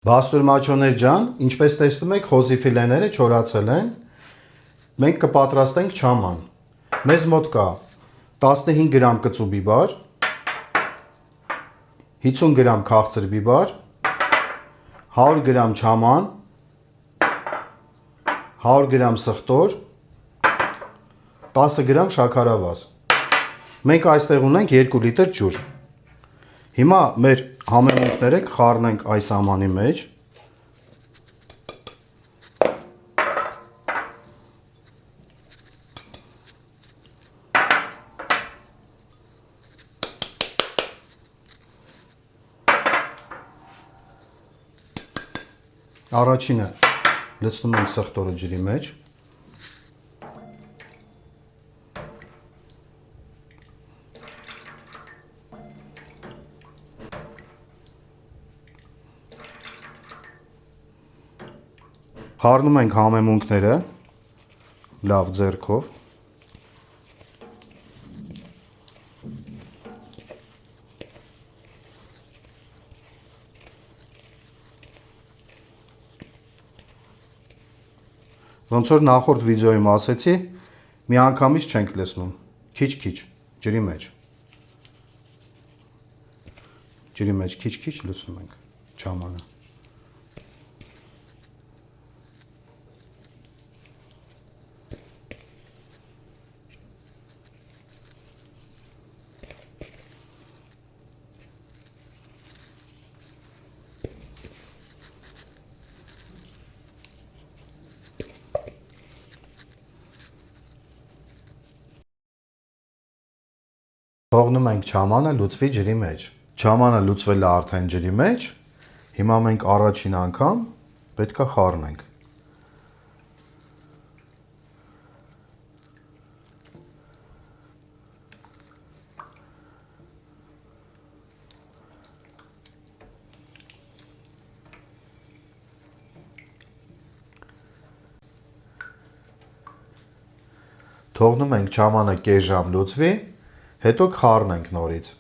Բաստուր մաչոներ ջան, ինչպես տեսնում եք, խոզի ֆիլեները չորացել են։ Մենք կպատրաստենք չաման։ Մեզ մոտ կա 15 գրամ կծու բիբար, 50 գրամ քաղցր բիբար, 100 գրամ չաման, 100 գրամ սխտոր, 10 գրամ շաքարավազ։ Մենք այստեղ ունենք 2 լիտր ջուր։ Հիմա մեր համեմունքները կխառնենք այս ամանի մեջ։ Առաջինը լցնում ենք սխտորը ջրի մեջ։ Խառնում ենք համեմունքները լավ ձեռքով։ Ոնց որ նախորդ վիդեոյում ասեցի, միանգամից չենք լցնում, քիչ-քիչ ջրի մեջ։ Ջրի մեջ քիչ-քիչ լցնում ենք չամանը։ Թողնում ենք չամանը լուծվի ջրի մեջ։ Չամանը լուծվել է արդեն ջրի մեջ, հիմա մենք առաջին անգամ պետք է խառնենք։ Թողնում ենք չամանը կես ժամ լուծվի, հետո կխառնենք նորից։